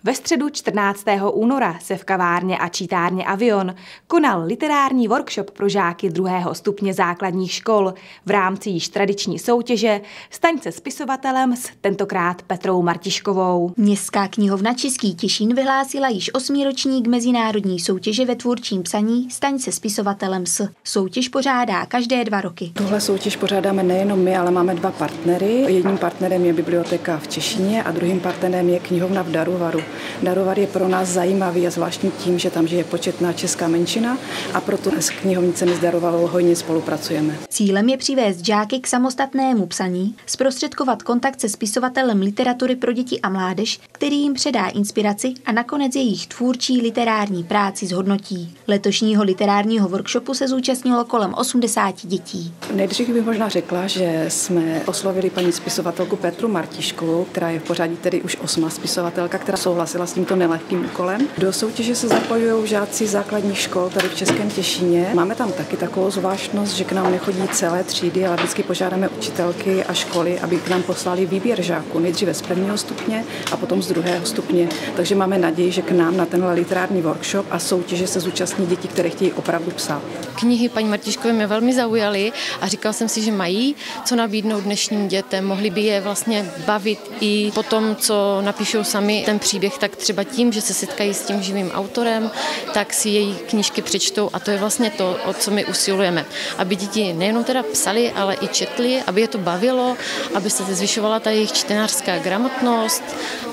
Ve středu 14. února se v kavárně a čítárně Avion konal literární workshop pro žáky 2. stupně základních škol v rámci již tradiční soutěže Staň se spisovatelem s tentokrát Petrou Martiškovou. Městská knihovna Český Těšín vyhlásila již 8. ročník mezinárodní soutěže ve tvůrčím psaní Staň se spisovatelem s. Soutěž pořádá každé 2 roky. Tuhle soutěž pořádáme nejenom my, ale máme 2 partnery. Jedním partnerem je biblioteka v Těšíně a druhým partnerem je knihovna v Daruvaru. Daruvar je pro nás zajímavý a zvláštní tím, že tam žije početná česká menšina a proto s knihovnicemi z Daruvaru hojně spolupracujeme. Cílem je přivést žáky k samostatnému psaní, zprostředkovat kontakt se spisovatelem literatury pro děti a mládež, který jim předá inspiraci a nakonec jejich tvůrčí literární práci zhodnotí. Letošního literárního workshopu se zúčastnilo kolem 80 dětí. Nejdřív bych možná řekla, že jsme oslovili paní spisovatelku Petru Martiškovou, která je v pořadí tedy už 8. spisovatelka, která souhlasila s tímto nelehkým úkolem. Do soutěže se zapojují žáci základních škol tady v Českém Těšíně. Máme tam taky takovou zvláštnost, že k nám nechodí celé třídy, ale vždycky požádáme učitelky a školy, aby k nám poslali výběr žáků, nejdříve z 1. stupně a potom z 2. stupně. Takže máme naději, že k nám na tenhle literární workshop a soutěže se zúčastní děti, které chtějí opravdu psát. Knihy paní Martiškové mě velmi zaujaly a říkal jsem si, že mají co nabídnout dnešním dětem. Mohli by je vlastně bavit i po tom, co napíšou sami ten příběh, tak třeba tím, že se setkají s tím živým autorem, tak si její knížky přečtou a to je vlastně to, o co my usilujeme. Aby děti nejenom teda psali, ale i četli, aby je to bavilo, aby se zvyšovala ta jejich čtenářská gramotnost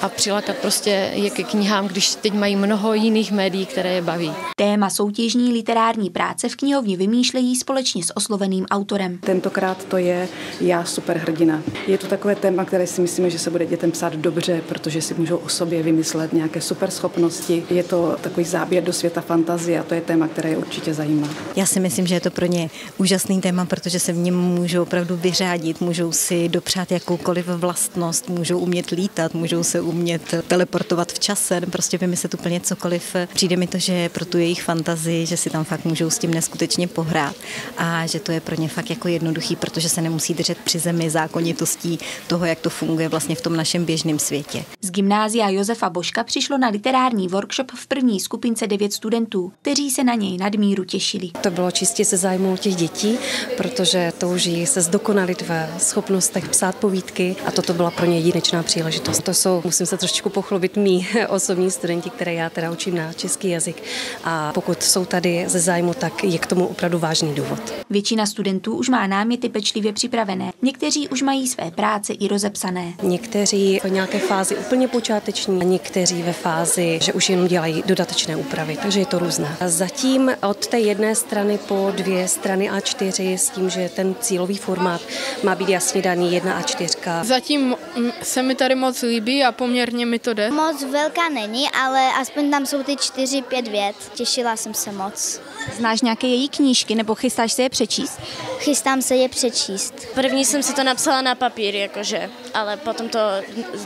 a přilákat prostě je ke knihám, když teď mají mnoho jiných médií, které je baví. Téma soutěžní literární práce v knihovně vymýšlejí společně s osloveným autorem. Tentokrát to je Já superhrdina. Je to takové téma, které si myslíme, že se bude dětem psát dobře, protože si můžou o sobě vymyslet nějaké superschopnosti. Je to takový záběr do světa fantazie a to je téma, které je určitě zajímá. Já si myslím, že je to pro ně úžasný téma, protože se v něm můžou opravdu vyřádit, můžou si dopřát jakoukoliv vlastnost, můžou umět lítat, můžou se umět teleportovat v čase, prostě vymyslet úplně cokoliv. Přijde mi to, že pro tu jejich fantazii, že si tam fakt můžou s tím neskutečně pohrát a že to je pro ně fakt jako jednoduchý, protože se nemusí držet při zemi zákonitostí toho, jak to funguje vlastně v tom našem běžném světě. Z gymnázia Josefa Božka přišlo na literární workshop v první skupince 9 studentů, kteří se na něj nadmíru těšili. To bylo čistě se zájmou těch dětí, protože touží se zdokonalit ve schopnostech psát povídky a toto byla pro ně jedinečná příležitost. To jsou, musím se trošičku pochlubit, mý osobní studenti, které já teda učím na český jazyk a pokud jsou tady ze zájmu, tak je k tomu opravdu vážný důvod. Většina studentů už má náměty pečlivě připravené. Někteří už mají své práce i rozepsané. Někteří v nějaké fázi úplně počáteční a někteří ve fázi, že už jenom dělají dodatečné úpravy, takže je to různé. A zatím od té jedné strany po 2 strany A4 s tím, že ten cílový formát má být jasně daný 1 A4. Zatím se mi tady moc líbí a poměrně mi to jde. Moc velká není, ale aspoň tam jsou ty 4-5 vět. Těšila jsem se moc. Znáš nějaké její knížky nebo chystáš se je přečíst? Chystám se je přečíst. První jsem si to napsala na papír, jakože, ale potom to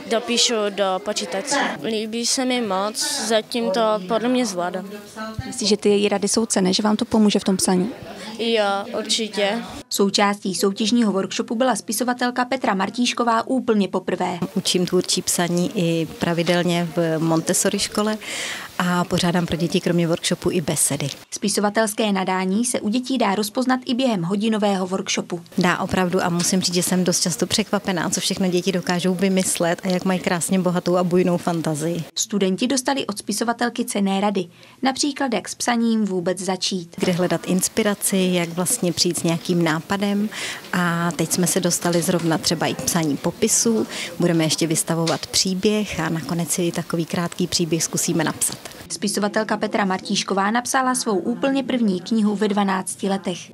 dopíšu do počítače. Líbí se mi moc, zatím to podle mě zvládám. Myslíš, že ty její rady jsou cenné, že vám to pomůže v tom psaní? Jo, určitě. Součástí soutěžního workshopu byla spisovatelka Petra Martišková úplně poprvé. Učím tvůrčí psaní i pravidelně v Montessori škole a pořádám pro děti kromě workshopu i besedy. Spisovatelské nadání se u dětí dá rozpoznat i během hodinového workshopu. Dá opravdu a musím říct, že jsem dost často překvapená, co všechno děti dokážou vymyslet a jak mají krásně bohatou a bujnou fantazii. Studenti dostali od spisovatelky cenné rady, například jak s psaním vůbec začít. Kde hledat inspiraci, jak vlastně přijít s nějakým nápadem a teď jsme se dostali zrovna třeba i k psaní popisů, budeme ještě vystavovat příběh a nakonec si takový krátký příběh zkusíme napsat. Spisovatelka Petra Martišková napsala svou úplně první knihu ve 12 letech.